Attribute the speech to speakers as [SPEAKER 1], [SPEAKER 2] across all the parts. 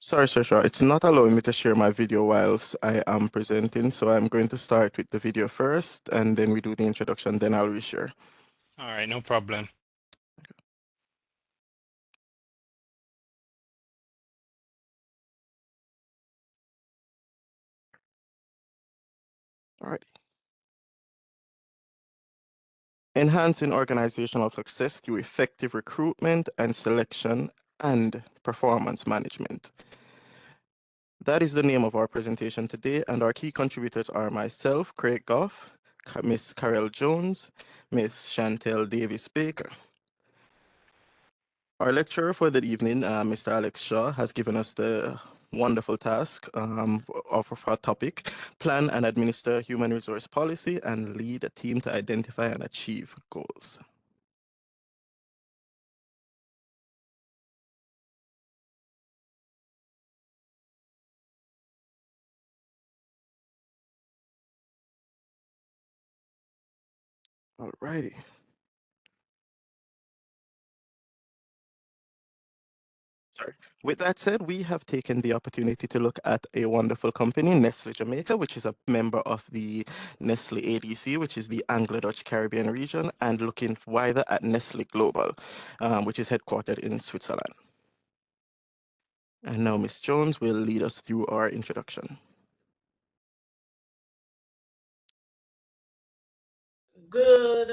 [SPEAKER 1] Sorry, sure. It's not allowing me to share my video whilst I am presenting, so I'm going to start with the video first, and then we do the introduction, then I'll reshare.
[SPEAKER 2] All right, no problem.
[SPEAKER 1] All right. Enhancing organizational success through effective recruitment and selection and performance management. That is the name of our presentation today, and our key contributors are myself, Craig Goff, Miss Karelle Jones, Miss Shantelle Davis Baker. Our lecturer for the evening, Mr. Alex Shaw, has given us the wonderful task of our topic, plan and administer human resource policy and lead a team to identify and achieve goals. All righty. Sorry. With that said, we have taken the opportunity to look at a wonderful company, Nestle Jamaica, which is a member of the Nestle ADC, which is the Anglo-Dutch Caribbean region, and looking wider at Nestle Global, which is headquartered in Switzerland. And now Ms. Jones will lead us through our introduction.
[SPEAKER 3] Good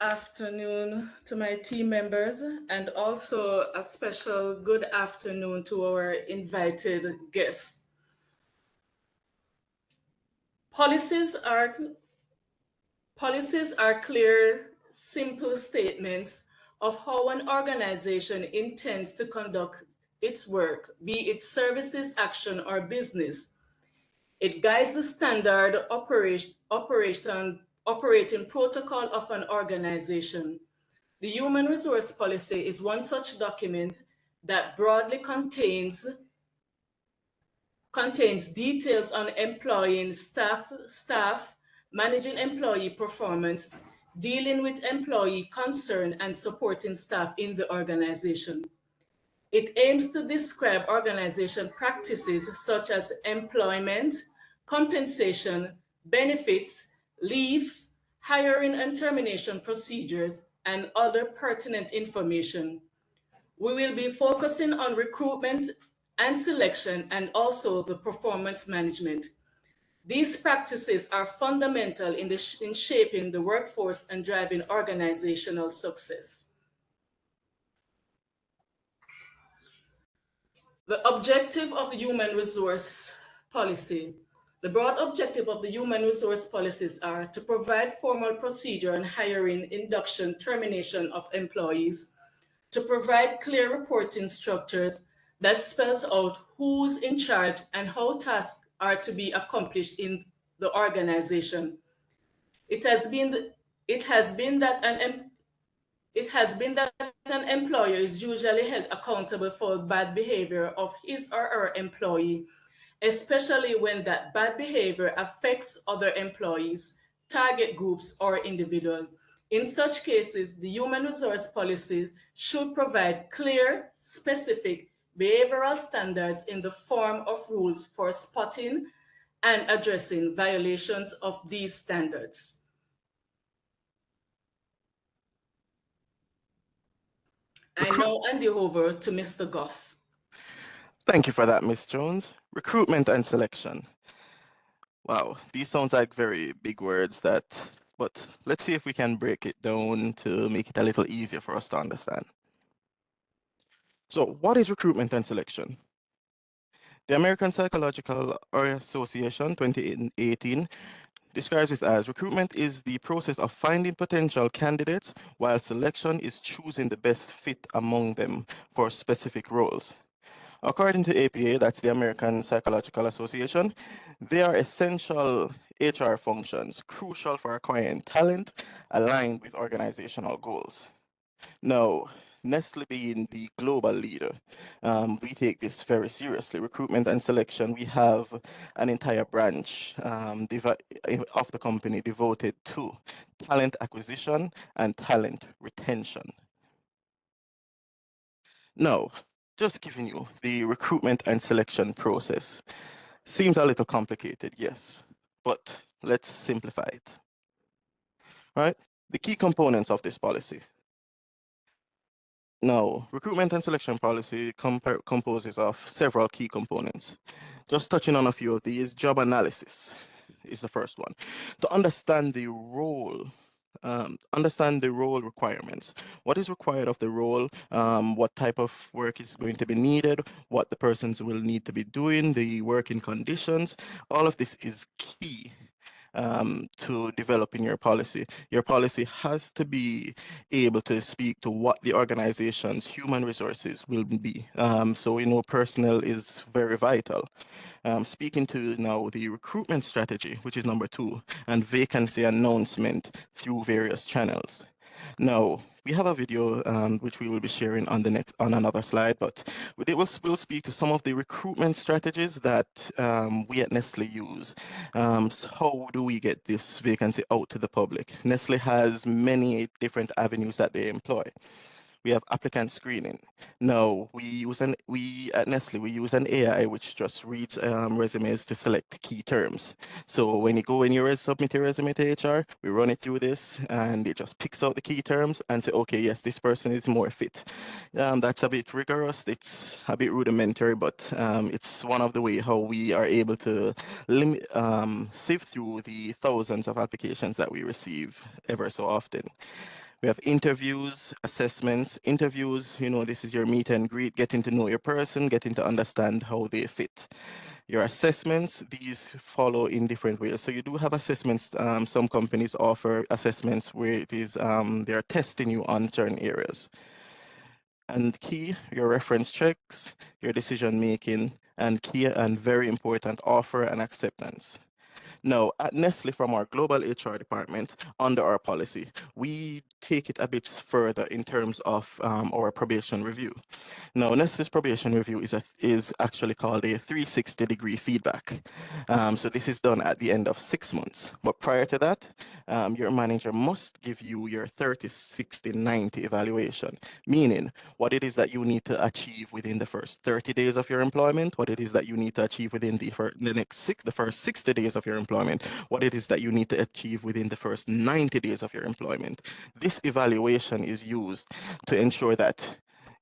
[SPEAKER 3] afternoon to my team members, and also a special good afternoon to our invited guests. Policies are clear, simple statements of how an organization intends to conduct its work, be it services, action, or business. It guides the standard operating protocol of an organization. The Human Resource Policy is one such document that broadly contains details on employing staff, managing employee performance, dealing with employee concern, and supporting staff in the organization. It aims to describe organization practices such as employment, compensation, benefits, leaves, hiring and termination procedures, and other pertinent information. We will be focusing on recruitment and selection and also the performance management. These practices are fundamental in shaping the workforce and driving organizational success. The objective of the human resource policy. The broad objective of the human resource policies are to provide formal procedure on hiring, induction, termination of employees, to provide clear reporting structures that spells out who's in charge and how tasks are to be accomplished in the organization. It has been it has been that an it has been that an employer is usually held accountable for bad behavior of his or her employee, especially when that bad behavior affects other employees, target groups, or individuals. In such cases, the human resource policies should provide clear, specific behavioral standards in the form of rules for spotting and addressing violations of these standards. I now hand you over to Mr. Goff.
[SPEAKER 1] Thank you for that, Ms. Jones. Recruitment and selection. Wow, these sounds like very big words but let's see if we can break it down to make it a little easier for us to understand. So what is recruitment and selection? The American Psychological Association 2018 describes this as recruitment is the process of finding potential candidates, while selection is choosing the best fit among them for specific roles. According to APA, that's the American Psychological Association, they are essential HR functions, crucial for acquiring talent aligned with organizational goals. Now, Nestle being the global leader, we take this very seriously. Recruitment and selection, we have an entire branch of the company devoted to talent acquisition and talent retention. Now, just giving you the recruitment and selection process. Seems a little complicated, yes, but let's simplify it. Right? The key components of this policy. Now, recruitment and selection policy composes of several key components. Just touching on a few of these, job analysis is the first one. To understand the role requirements. What is required of the role? What type of work is going to be needed? What the persons will need to be doing? The working conditions. All of this is key to developing your policy. Your policy has to be able to speak to what the organization's human resources will be. So we know personnel is very vital. Speaking to now the recruitment strategy, which is number 2, and vacancy announcement through various channels. Now, we have a video which we will be sharing on another slide, but we'll speak to some of the recruitment strategies that we at Nestle use. So how do we get this vacancy out to the public? Nestle has many different avenues that they employ. We have applicant screening. Now, we at Nestle, we use an AI which just reads resumes to select key terms. So when you go and you submit your resume to HR, we run it through this and it just picks out the key terms and say, okay, yes, this person is more fit. That's a bit rigorous. It's a bit rudimentary, but it's one of the way how we are able to sift through the thousands of applications that we receive ever so often. We have interviews, assessments. Interviews, this is your meet and greet, getting to know your person, getting to understand how they fit. Your assessments, these follow in different ways. So you do have assessments. Some companies offer assessments where it is they're testing you on certain areas. And key, your reference checks, your decision making, and key and very important, offer and acceptance. Now, at Nestle, from our global HR department, under our policy, we take it a bit further in terms of our probation review. Now, Nestle's probation review is actually called a 360-degree feedback. So this is done at the end of 6 months. But prior to that, your manager must give you your 30, 60, 90 evaluation, meaning what it is that you need to achieve within the first 30 days of your employment, what it is that you need to achieve within the first 60 days of your employment, what it is that you need to achieve within the first 90 days of your employment. This evaluation is used to ensure that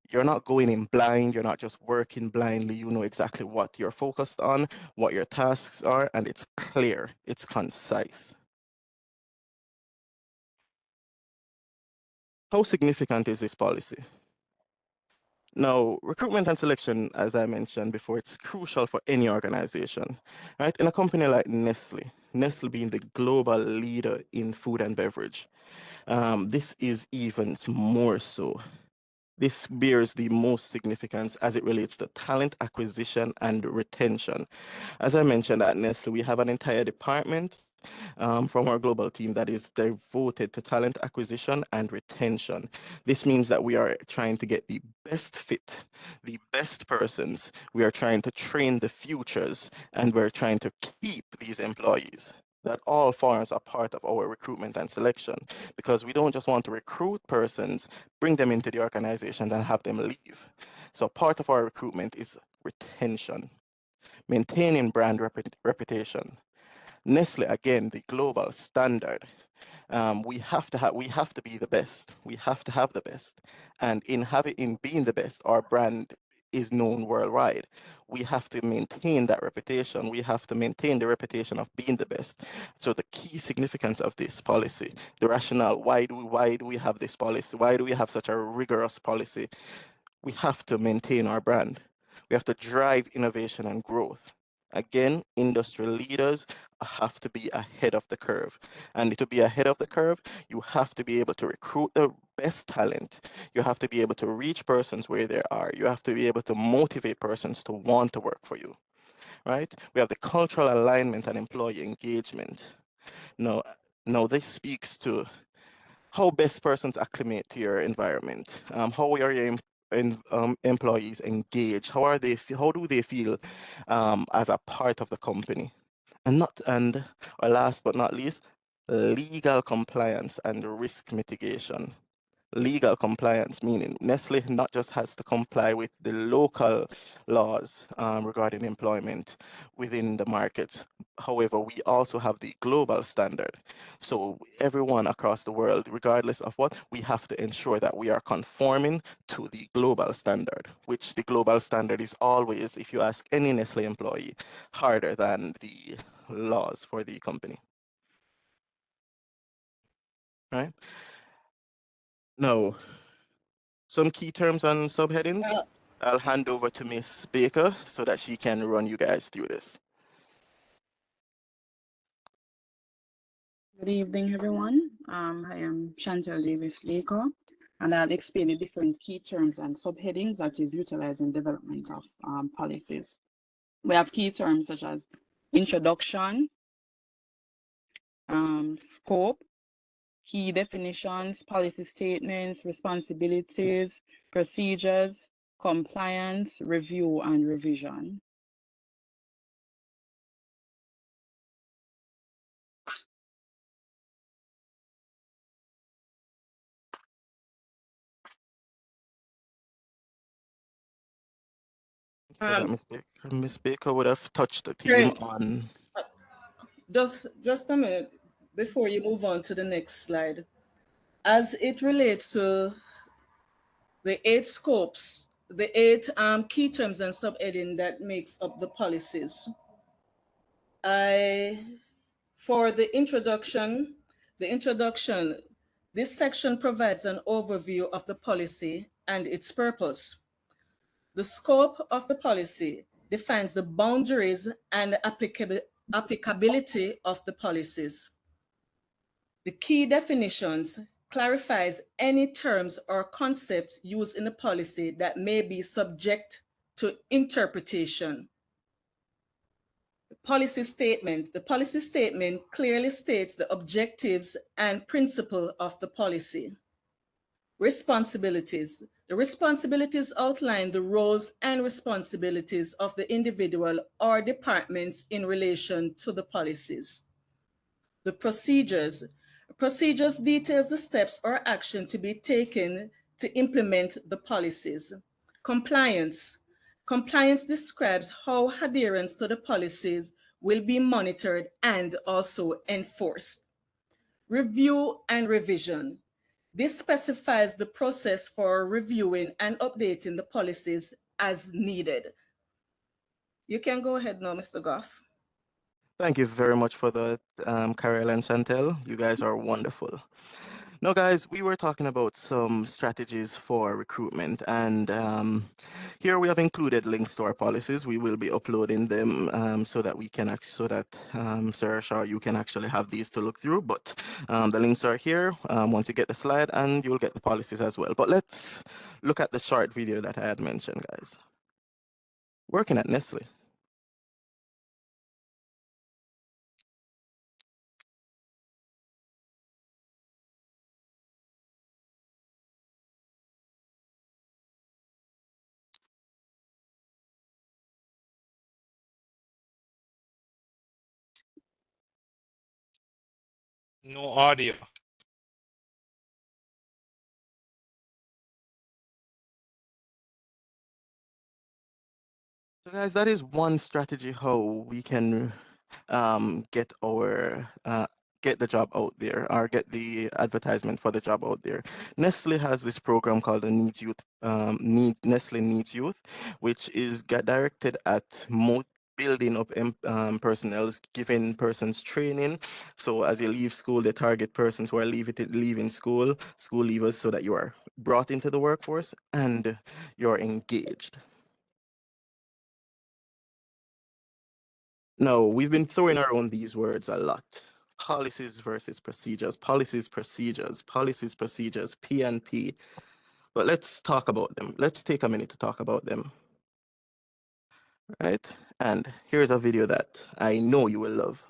[SPEAKER 1] you're not going in blind, you're not just working blindly, you know exactly what you're focused on, what your tasks are, and it's clear, it's concise. How significant is this policy? Now, recruitment and selection, as I mentioned before, it's crucial for any organization, right? In a company like Nestle, Nestle being the global leader in food and beverage, this is even more so. This bears the most significance as it relates to talent acquisition and retention. As I mentioned at Nestle, we have an entire department from our global team that is devoted to talent acquisition and retention. This means that we are trying to get the best fit, the best persons. We are trying to train the futures, and we're trying to keep these employees. That all forms are part of our recruitment and selection, because we don't just want to recruit persons, bring them into the organization, and have them leave. So part of our recruitment is retention, maintaining brand reputation. Nestle, again, the global standard. We have to be the best. We have to have the best. And in being the best, our brand is known worldwide. We have to maintain that reputation. We have to maintain the reputation of being the best. So the key significance of this policy, the rationale, why do we have this policy? Why do we have such a rigorous policy? We have to maintain our brand. We have to drive innovation and growth. Again, industry leaders have to be ahead of the curve. And to be ahead of the curve, you have to be able to recruit the best talent. You have to be able to reach persons where they are. You have to be able to motivate persons to want to work for you, right? We have the cultural alignment and employee engagement. Now, now this speaks to how best persons acclimate to your environment. How are your employees engaged? How do they feel as a part of the company? Or last but not least, legal compliance and risk mitigation. legal compliance, meaning Nestle not just has to comply with the local laws regarding employment within the market. However, we also have the global standard. So everyone across the world, regardless of what, we have to ensure that we are conforming to the global standard, which the global standard is always, if you ask any Nestle employee, harder than the laws for the company. Right? Now, some key terms and subheadings. I'll hand over to Miss Baker so that she can run you guys through this.
[SPEAKER 4] Good evening, everyone. I am Shantelle Davis-Laker, and I'll explain the different key terms and subheadings that is utilized in development of policies. We have key terms such as introduction, scope, key definitions, policy statements, responsibilities, procedures, compliance, review, and revision.
[SPEAKER 1] For that, Miss Baker. Miss Baker would have touched the theme
[SPEAKER 3] Great.
[SPEAKER 1] on.
[SPEAKER 3] Just a minute before you move on to the next slide. As it relates to the 8 scopes, the 8 key terms and subheading that makes up the policies. For the introduction, this section provides an overview of the policy and its purpose. The scope of the policy defines the boundaries and applicability of the policies. The key definitions clarifies any terms or concepts used in the policy that may be subject to interpretation. The policy statement clearly states the objectives and principle of the policy. Responsibilities. The responsibilities outline the roles and responsibilities of the individual or departments in relation to the policies. The procedures. Procedures details the steps or action to be taken to implement the policies. Compliance. Compliance describes how adherence to the policies will be monitored and also enforced. Review and revision. This specifies the process for reviewing and updating the policies as needed. You can go ahead now, Mr. Goffe.
[SPEAKER 1] Thank you very much for that, Karelle and Chantel. You guys are wonderful. Now, guys, we were talking about some strategies for recruitment, and here we have included links to our policies. We will be uploading them so that we can Sir Shaw, you can actually have these to look through. But the links are here. Once you get the slide, and you'll get the policies as well. But let's look at the short video that I had mentioned, guys. Working at Nestle.
[SPEAKER 2] No audio.
[SPEAKER 1] So guys, that is one strategy how we can get the job out there, or get the advertisement for the job out there. Nestle has this program called the Nestle Needs Youth, which is directed at building up personnel, giving persons training. So as you leave school, they target persons who are leaving school leavers, so that you are brought into the workforce and you're engaged. No, we've been throwing around these words a lot. Policies versus procedures, policies, procedures, policies, procedures, P&P. But let's talk about them. Let's take a minute to talk about them. Right? And here's a video that I know you will love.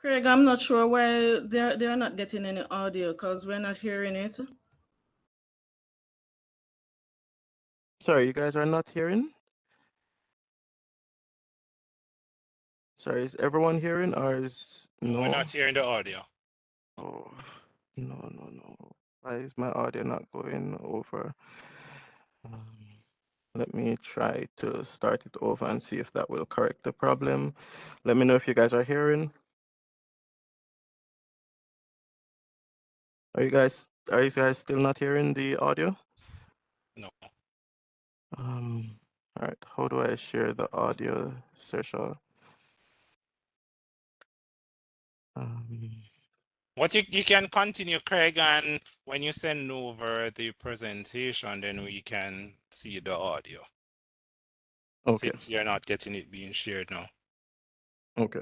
[SPEAKER 3] Craig, I'm not sure why they're not getting any audio because we're not hearing it.
[SPEAKER 1] Sorry, you guys are not hearing? Sorry, is everyone hearing or is
[SPEAKER 2] No, we're
[SPEAKER 1] no?
[SPEAKER 2] not hearing the audio.
[SPEAKER 1] Oh, no. Why is my audio not going over? Let me try to start it over and see if that will correct the problem. Let me know if you guys are hearing. Are you guys still not hearing the audio?
[SPEAKER 2] No.
[SPEAKER 1] All right, how do I share the audio, Sersha?
[SPEAKER 2] What you can continue, Craig, and when you send over the presentation, then we can see the audio.
[SPEAKER 1] Okay.
[SPEAKER 2] Since you're not getting it being shared now.
[SPEAKER 1] Okay.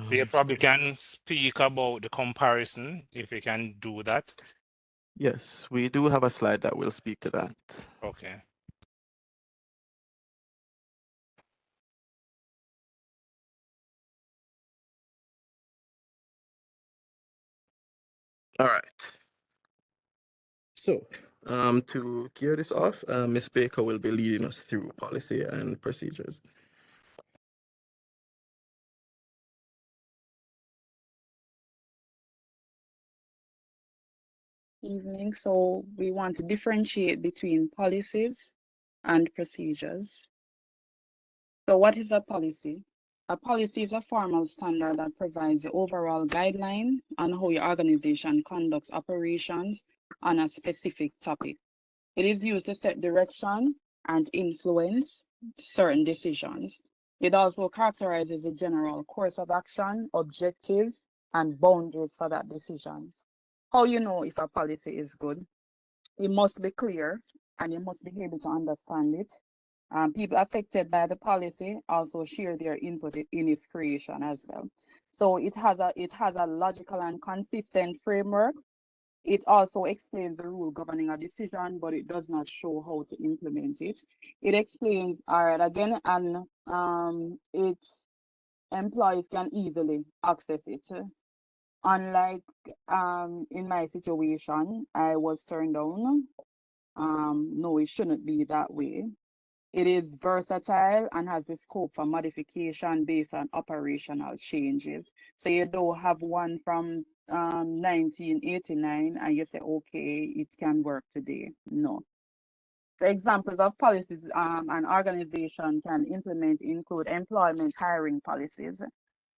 [SPEAKER 2] So you probably can speak about the comparison if you can do that.
[SPEAKER 1] Yes, we do have a slide that will speak to that.
[SPEAKER 2] Okay.
[SPEAKER 1] All right. So, to gear this off, Ms. Baker will be leading us through policy and procedures.
[SPEAKER 4] Evening. So we want to differentiate between policies and procedures. So what is a policy? A policy is a formal standard that provides the overall guideline on how your organization conducts operations on a specific topic. It is used to set direction and influence certain decisions. It also characterizes the general course of action, objectives, and boundaries for that decision. How you know if a policy is good? It must be clear and you must be able to understand it. People affected by the policy also share their input in its creation as well. So it has a logical and consistent framework. It also explains the rule governing a decision, but it does not show how to implement it. It explains, all right, again, and it employees can easily access it. Unlike in my situation, I was turned down. No, it shouldn't be that way. It is versatile and has the scope for modification based on operational changes. So you don't have one from 1989 and you say, okay, it can work today. No. The examples of policies an organization can implement include employment hiring policies,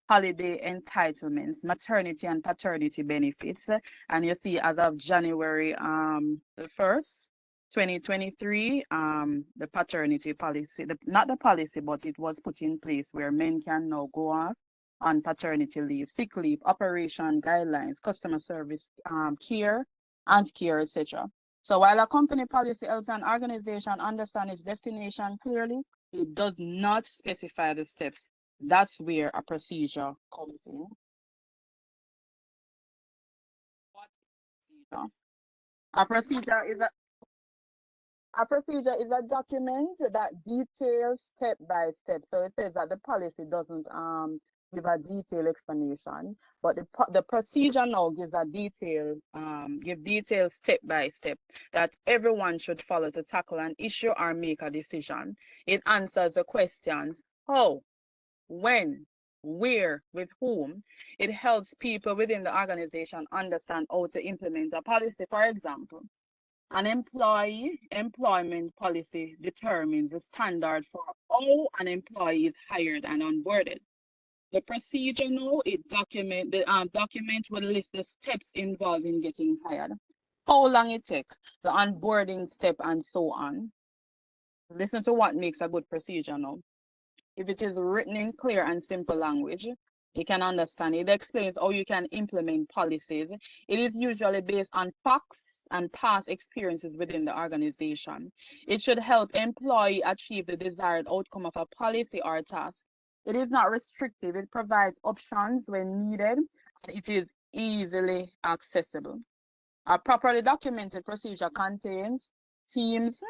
[SPEAKER 4] holiday entitlements, maternity and paternity benefits. And you see, as of January the 1st, 2023, the paternity policy, not the policy, but it was put in place where men can now go off on paternity leave, sick leave, operation guidelines, customer service care, and care, etc. So while a company policy helps an organization understand its destination clearly, it does not specify the steps. That's where a procedure comes in. What is a procedure? A procedure is a document that details step by step. So it says that the policy doesn't give a detailed explanation, but the procedure now gives a give details step by step that everyone should follow to tackle an issue or make a decision. It answers the questions how, when, where, with whom. It helps people within the organization understand how to implement a policy. For example, an employee employment policy determines the standard for how an employee is hired and onboarded. The procedure now, the document will list the steps involved in getting hired, how long it takes, the onboarding step, and so on. Listen to what makes a good procedure now. If it is written in clear and simple language, you can understand. It explains how you can implement policies. It is usually based on facts and past experiences within the organization. It should help employee achieve the desired outcome of a policy or task. It is not restrictive. It provides options when needed, and it is easily accessible. A properly documented procedure contains teams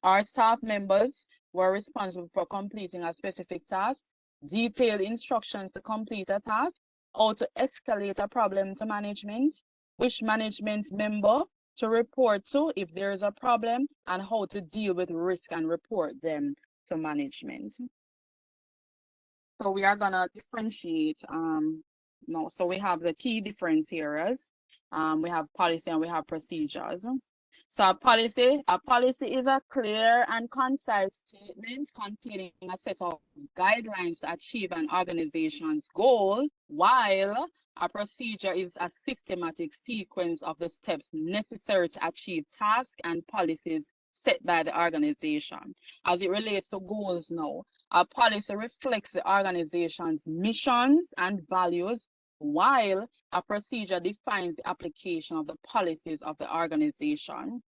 [SPEAKER 4] our staff members were responsible for completing a specific task, detailed instructions to complete a task, how to escalate a problem to management, which management member to report to if there is a problem, and how to deal with risk and report them to management. So we are gonna differentiate no, so we have the key difference areas. We have policy and we have procedures. So a policy is a clear and concise statement containing a set of guidelines to achieve an organization's goal, while a procedure is a systematic sequence of the steps necessary to achieve tasks and policies set by the organization. As it relates to goals now, a policy reflects the organization's missions and values, while a procedure defines the application of the policies of the organization.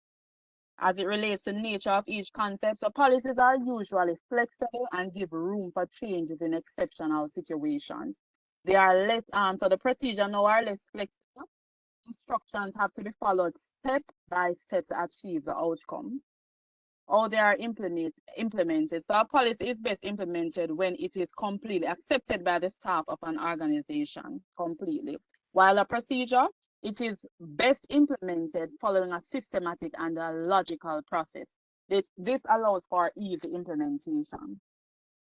[SPEAKER 4] As it relates to the nature of each concept, so policies are usually flexible and give room for changes in exceptional situations. They are less, so the procedure now are less flexible. Instructions have to be followed step by step to achieve the outcome. How they are implemented. So a policy is best implemented when it is completely accepted by the staff of an organization completely. While a procedure, it is best implemented following a systematic and a logical process. This allows for easy implementation.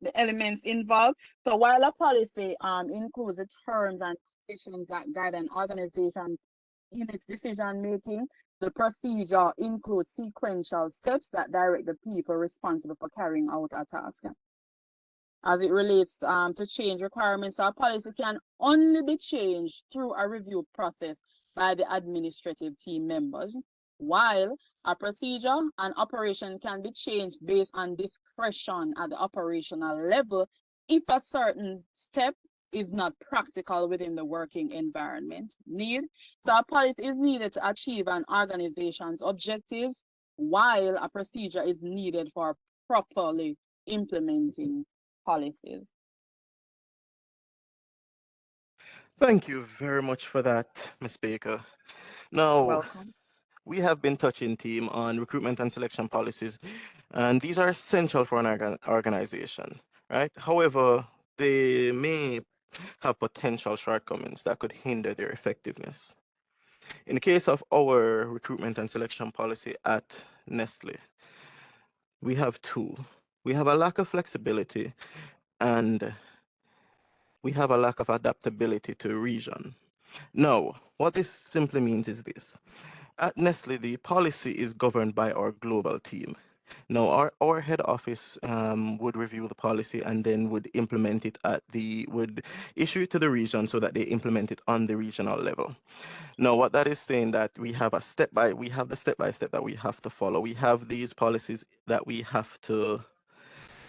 [SPEAKER 4] The elements involved. So while a policy includes the terms and conditions that guide an organization in its decision making, the procedure includes sequential steps that direct the people responsible for carrying out a task. As it relates to change requirements, our policy can only be changed through a review process by the administrative team members, while a procedure and operation can be changed based on discretion at the operational level if a certain step is not practical within the working environment. So a policy is needed to achieve an organization's objectives, while a procedure is needed for properly implementing policies.
[SPEAKER 1] Thank you very much for that, Ms. Baker. Now,
[SPEAKER 4] Welcome.
[SPEAKER 1] we have been touching theme on recruitment and selection policies, and these are essential for an organization, right? However, they may have potential shortcomings that could hinder their effectiveness. In the case of our recruitment and selection policy at Nestle, we have two. We have a lack of flexibility and we have a lack of adaptability to region. Now, what this simply means is this. At Nestle, the policy is governed by our global team. Now, our head office would review the policy and then would implement it would issue it to the region so that they implement it on the regional level. Now, what that is saying that we have the step by step that we have to follow. We have these policies that we have to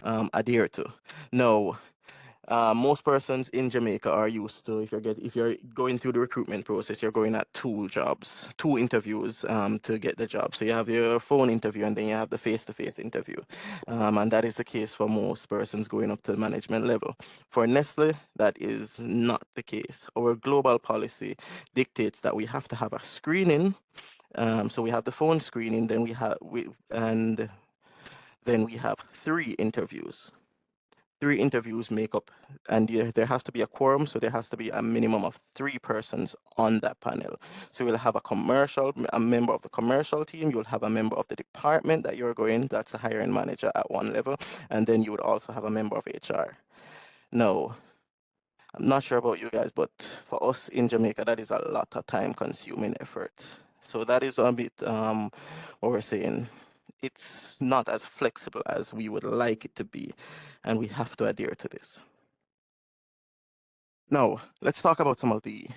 [SPEAKER 1] adhere to. Now, most persons in Jamaica are used to if you're going through the recruitment process, you're going at two interviews to get the job. So you have your phone interview and then you have the face-to-face interview, and that is the case for most persons going up to the management level. For Nestle, that is not the case. Our global policy dictates that we have to have a screening. So we have the phone screening, then we have three interviews. Three interviews make up, and there has to be a quorum, so there has to be a minimum of three persons on that panel. So you'll have a member of the commercial team, you'll have a member of the department that you're going, that's the hiring manager at one level, and then you would also have a member of HR. Now, I'm not sure about you guys, but for us in Jamaica, that is a lot of time-consuming effort. So that is a bit what we're saying. It's not as flexible as we would like it to be, and we have to adhere to this. Now, let's talk about some of the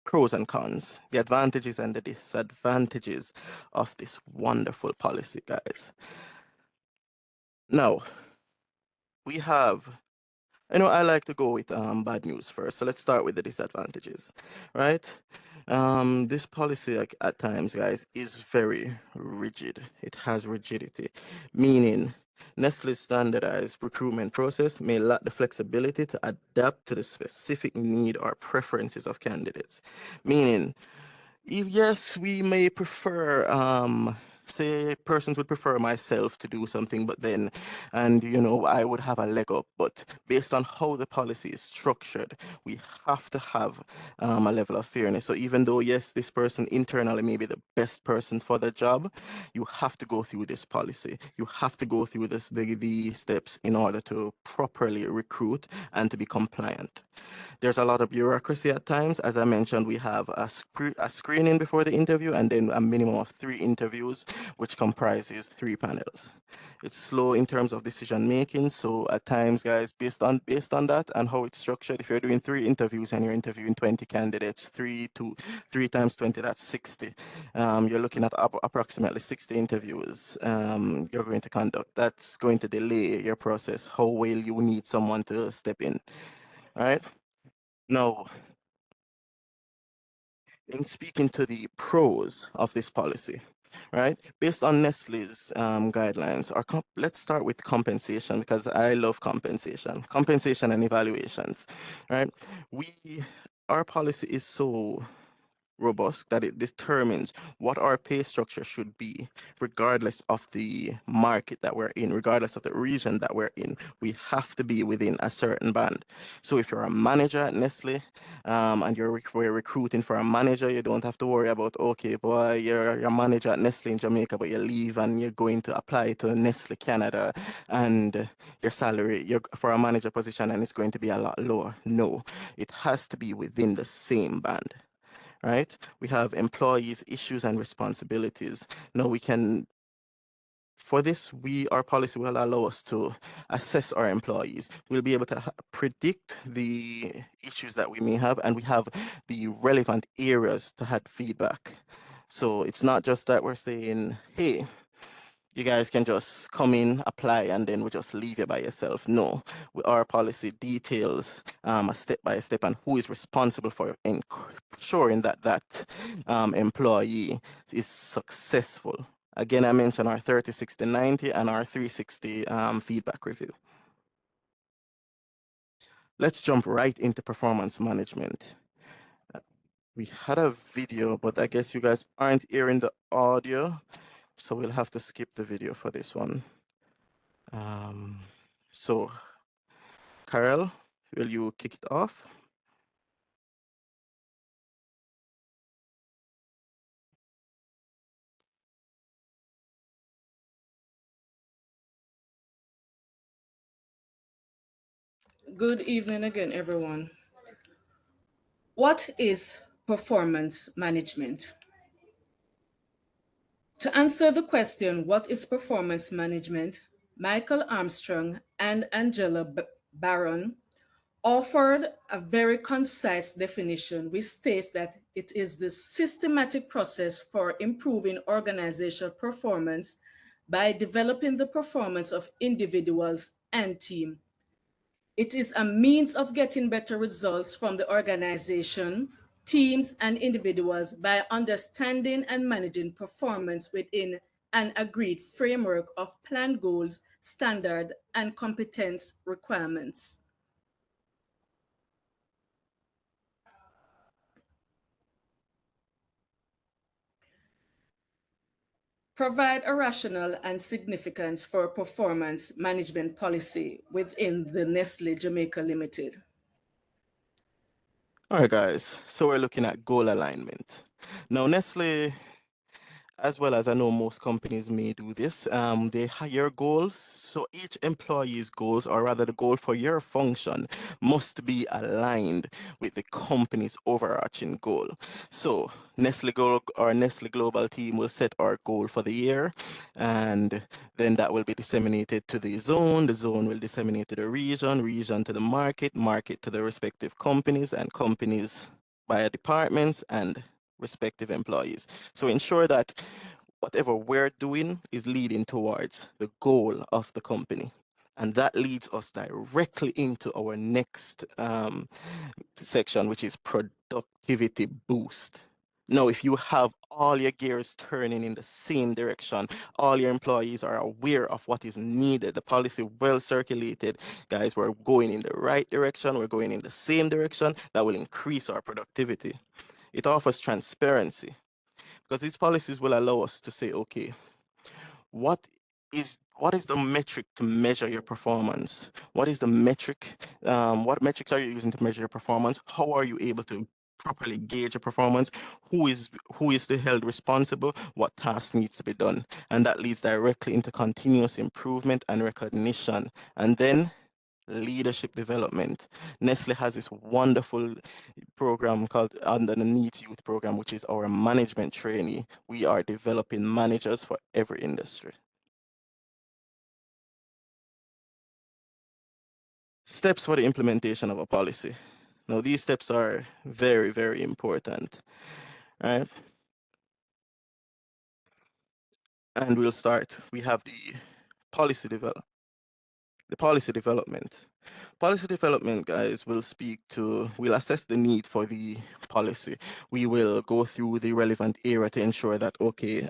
[SPEAKER 1] pros and cons, the advantages and the disadvantages of this wonderful policy, guys. Now, we have, I like to go with bad news first. So let's start with the disadvantages, right? This policy, like, at times, guys, is very rigid. It has rigidity, meaning Nestle's standardized recruitment process may lack the flexibility to adapt to the specific need or preferences of candidates. Meaning, yes, we may prefer say persons would prefer myself to do something, but then, and I would have a leg up. But based on how the policy is structured, we have to have a level of fairness. So even though, yes, this person internally may be the best person for the job, you have to go through this policy. You have to go through the steps in order to properly recruit and to be compliant. There's a lot of bureaucracy at times. As I mentioned, we have a screening before the interview and then a minimum of 3 interviews, which comprises 3 panels. It's slow in terms of decision making. So at times, guys, based on that and how it's structured, if you're doing 3 interviews and you're interviewing 20 candidates, 3 times 20, that's 60. You're looking at approximately 60 interviews you're going to conduct. That's going to delay your process. How well you need someone to step in, right? Now, in speaking to the pros of this policy, right? Based on Nestle's guidelines, let's start with compensation because I love compensation and evaluations, right? Our policy is so robust that it determines what our pay structure should be, regardless of the market that we're in, regardless of the region that we're in. We have to be within a certain band. So if you're a manager at Nestle, and we're recruiting for a manager, you don't have to worry about, okay, boy, you're a manager at Nestle in Jamaica, but you leave and you're going to apply to Nestle Canada, and your salary you're, for a manager position, and it's going to be a lot lower. No, it has to be within the same band, right? We have employees' issues and responsibilities. Now for this, our policy will allow us to assess our employees. We'll be able to predict the issues that we may have, and we have the relevant areas to have feedback. So it's not just that we're saying, hey, you guys can just come in, apply, and then we just leave you by yourself. No, our policy details a step by step and who is responsible for ensuring that employee is successful. Again, I mentioned our 30, 60, 90 and our 360 feedback review. Let's jump right into performance management. We had a video, but I guess you guys aren't hearing the audio, so we'll have to skip the video for this one. So, Karelle, will you kick it off?
[SPEAKER 3] Good evening again, everyone. What is performance management? To answer the question, what is performance management, Michael Armstrong and Angela Barron offered a very concise definition which states that it is the systematic process for improving organizational performance by developing the performance of individuals and team. It is a means of getting better results from the organization, teams, and individuals by understanding and managing performance within an agreed framework of planned goals, standard, and competence requirements. Provide a rationale and significance for performance management policy within the Nestle Jamaica Limited.
[SPEAKER 1] All right, guys. So we're looking at goal alignment. Now, Nestle, as well as I know most companies may do this, they hire goals. So each employee's goals, or rather the goal for your function, must be aligned with the company's overarching goal. So Nestle Global team will set our goal for the year, and then that will be disseminated to the zone will disseminate to the region to the market to the respective companies, and companies via departments and respective employees. So ensure that whatever we're doing is leading towards the goal of the company. And that leads us directly into our next section, which is productivity boost. Now, if you have all your gears turning in the same direction, all your employees are aware of what is needed, the policy well circulated, guys, we're going in the right direction, we're going in the same direction, that will increase our productivity. It offers transparency because these policies will allow us to say, okay, what is the metric to measure your performance? What is the metric? What metrics are you using to measure your performance? How are you able to properly gauge your performance? Who is the held responsible? What task needs to be done? And that leads directly into continuous improvement and recognition. And then leadership development. Nestle has this wonderful program called under the Needs Youth program, which is our management trainee. We are developing managers for every industry. Steps for the implementation of a policy. Now, these steps are very, very important, right? And we'll start. We have policy develop, the policy development. Policy development, guys, we'll assess the need for the policy. We will go through the relevant area to ensure that, okay,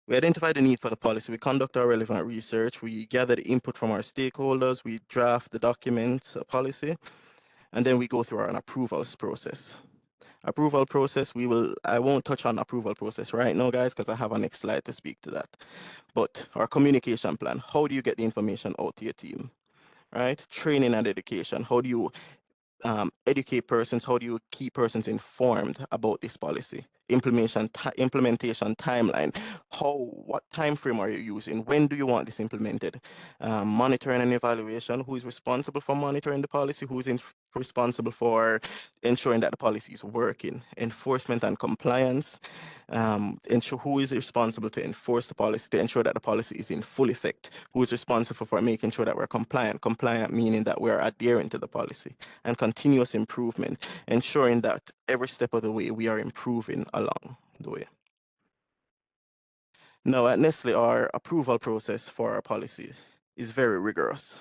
[SPEAKER 1] we identify the need for the policy, we conduct our relevant research, we gather the input from our stakeholders, we draft the document, a policy, and then we go through an approvals process. Approval process, I won't touch on approval process right now, guys, because I have a next slide to speak to that. But our communication plan, how do you get the information out to your team, right? Training and education, how do you educate persons? How do you keep persons informed about this policy? Implementation timeline. What time frame are you using? When do you want this implemented? Monitoring and evaluation. Who is responsible for monitoring the policy? Who is responsible for ensuring that the policy is working? Enforcement and compliance. Ensure who is responsible to enforce the policy, to ensure that the policy is in full effect. Who is responsible for making sure that we're compliant? Compliant meaning that we're adhering to the policy. And continuous improvement, ensuring that every step of the way we are improving along the way. Now, at Nestle, our approval process for our policy is very rigorous,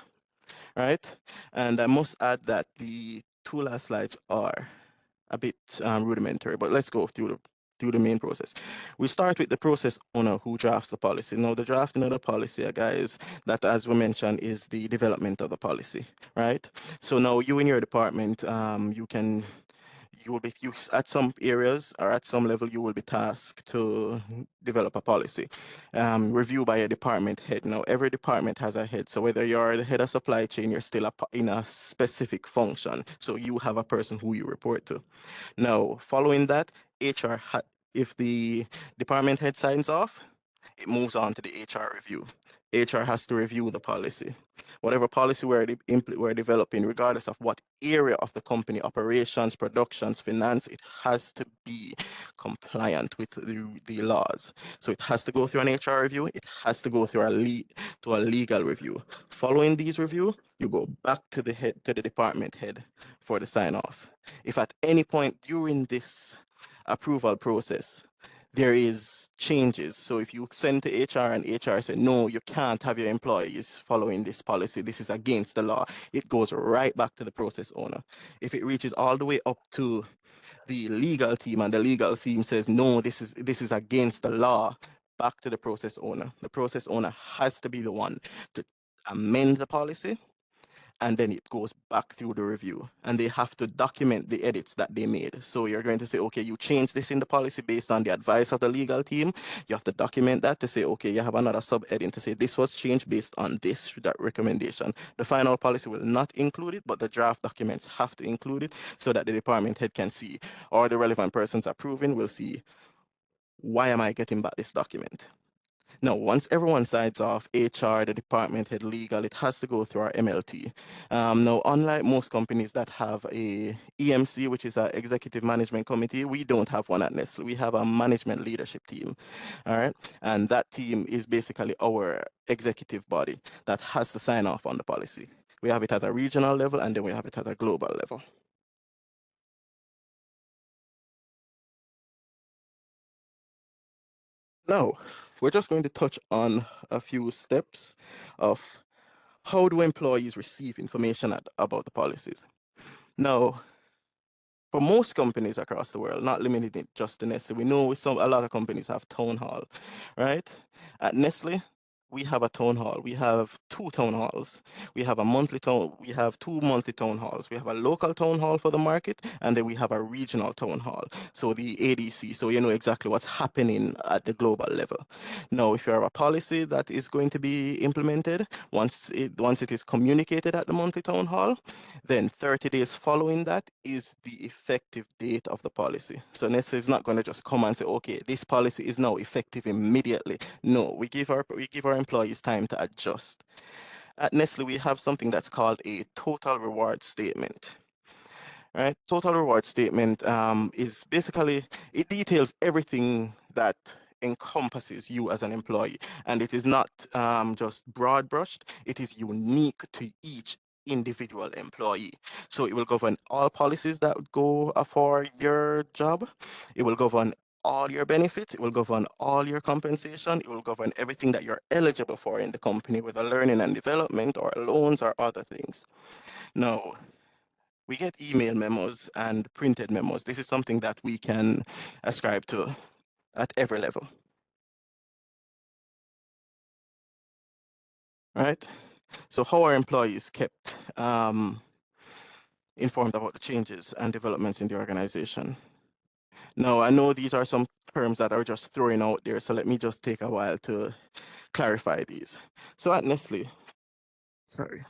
[SPEAKER 1] right? And I must add that the two last slides are a bit rudimentary, but let's go through the main process. We start with the process owner who drafts the policy. Now, the drafting of the policy, guys, that as we mentioned is the development of the policy, right? So now you in your department, you at some areas or at some level you will be tasked to develop a policy, review by a department head. Now every department has a head, so whether you're the head of supply chain, you're still in a specific function, so you have a person who you report to. Now following that, if the department head signs off, it moves on to the HR review. HR has to review the policy. Whatever policy we're developing, regardless of what area of the company, operations, productions, finance, it has to be compliant with the laws. So it has to go through an HR review. It has to go through a legal review. Following these review, you go back to the department head for the sign off. If at any point during this approval process there is changes. So if you send to HR and HR say, no, you can't have your employees following this policy, this is against the law, it goes right back to the process owner. If it reaches all the way up to the legal team and the legal team says, no, this is against the law, back to the process owner. The process owner has to be the one to amend the policy, and then it goes back through the review, and they have to document the edits that they made. So you're going to say, okay, you changed this in the policy based on the advice of the legal team. You have to document that to say, okay, you have another sub-heading to say this was changed based on that recommendation. The final policy will not include it, but the draft documents have to include it so that the department head can see, or the relevant persons approving will see, why am I getting back this document? Now, once everyone signs off, HR, the department head, legal, it has to go through our MLT. Now, unlike most companies that have a EMC, which is our executive management committee, we don't have one at Nestle. We have a management leadership team, all right? And that team is basically our executive body that has to sign off on the policy. We have it at a regional level, and then we have it at a global level. Now, we're just going to touch on a few steps of how do employees receive information about the policies. Now, for most companies across the world, not limited just to Nestle, we know a lot of companies have town hall, right? At Nestle, we have a town hall. We have two town halls. We have a monthly town. We have two monthly town halls. We have a local town hall for the market, and then we have a regional town hall. So the ADC. So you know exactly what's happening at the global level. Now, if you have a policy that is going to be implemented, once it is communicated at the monthly town hall, then 30 days following that is the effective date of the policy. So Nestle is not going to just come and say, okay, this policy is now effective immediately. No, we give our employees time to adjust. At Nestle, we have something that's called a total reward statement. Right? Total reward statement is basically, it details everything that encompasses you as an employee, and it is not just broad brushed, it is unique to each individual employee. So it will govern all policies that would go for your job. It will govern all your benefits. It will govern all your compensation. It will govern everything that you're eligible for in the company, whether learning and development or loans or other things. Now, we get email memos and printed memos. This is something that we can ascribe to at every level, right? So how are employees kept informed about the changes and developments in the organization? Now, I know these are some terms that are just thrown out there, so let me just take a while to clarify these. So at Nestle, sorry,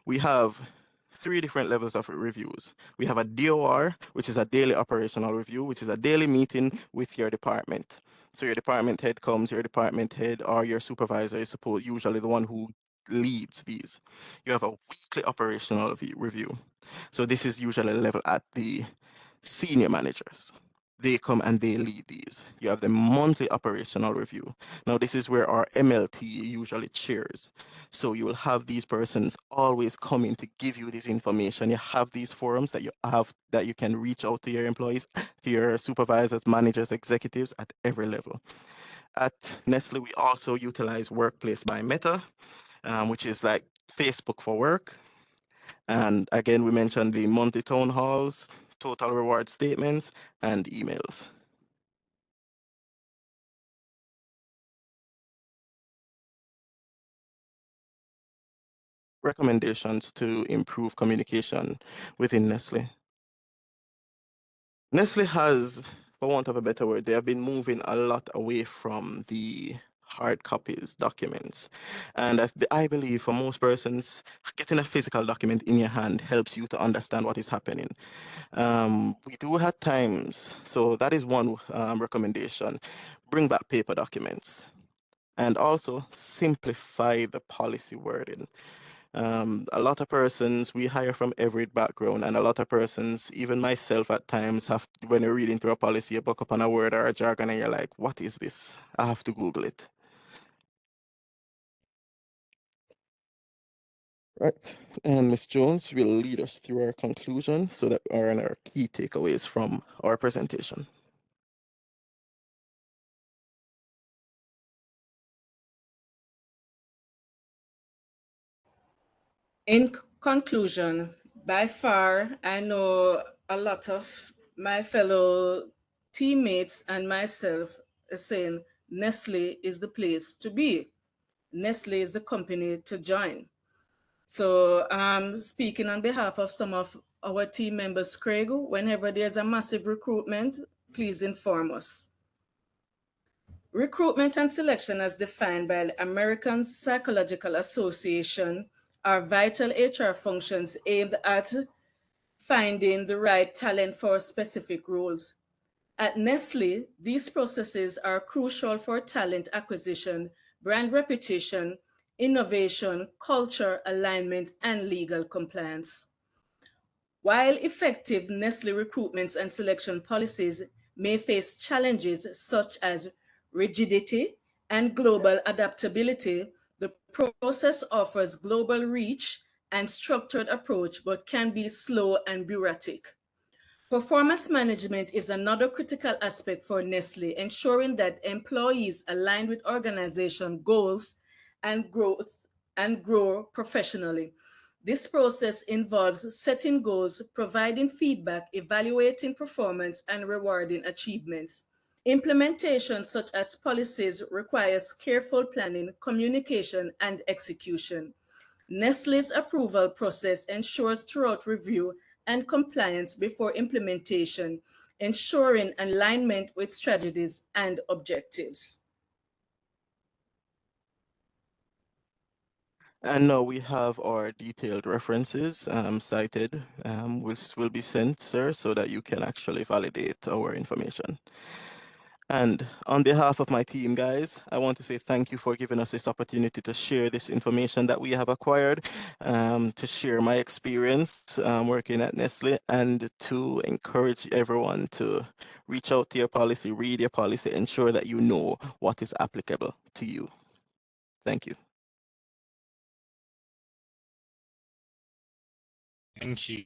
[SPEAKER 1] we have three different levels of reviews. We have a DOR, which is a daily operational review, which is a daily meeting with your department. So your department head comes, your department head or your supervisor is usually the one who leads these. You have a weekly operational review. So this is usually level at the senior managers. They come and they lead these. You have the monthly operational review. Now, this is where our MLT usually chairs. So you will have these persons always coming to give you this information. You have these forums that you can reach out to your employees, to your supervisors, managers, executives at every level. At Nestle, we also utilize Workplace by Meta, which is like Facebook for work. And again, we mentioned the monthly town halls, total reward statements, and emails. Recommendations to improve communication within Nestle. Nestle has, for want of a better word, they have been moving a lot away from the hard copies documents. And I believe for most persons, getting a physical document in your hand helps you to understand what is happening. We do have times, so that is one recommendation. Bring back paper documents and also simplify the policy wording. A lot of persons we hire from every background, and a lot of persons, even myself at times, when you're reading through a policy, you buck up on a word or a jargon, and you're like, "What is this?" I have to Google it. Right, and Ms. Jones will lead us through our conclusion, so that are our key takeaways from our presentation.
[SPEAKER 3] In conclusion, by far, I know a lot of my fellow teammates and myself are saying Nestle is the place to be. Nestle is the company to join. So speaking on behalf of some of our team members, Craig, whenever there's a massive recruitment, please inform us. Recruitment and selection as defined by the American Psychological Association are vital HR functions aimed at finding the right talent for specific roles. At Nestle, these processes are crucial for talent acquisition, brand reputation, innovation, culture alignment, and legal compliance. While effective Nestle recruitment and selection policies may face challenges such as rigidity and global adaptability, the process offers global reach and structured approach but can be slow and bureaucratic. Performance management is another critical aspect for Nestle, ensuring that employees align with organization goals and grow professionally. This process involves setting goals, providing feedback, evaluating performance, and rewarding achievements. Implementation, such as policies, requires careful planning, communication, and execution. Nestle's approval process ensures thorough review and compliance before implementation, ensuring alignment with strategies and objectives.
[SPEAKER 1] And now we have our detailed references cited, which will be sent, sir, so that you can actually validate our information. And on behalf of my team, guys, I want to say thank you for giving us this opportunity to share this information that we have acquired, to share my experience working at Nestle, and to encourage everyone to reach out to your policy, read your policy, ensure that you know what is applicable to you. Thank you.
[SPEAKER 2] Thank you.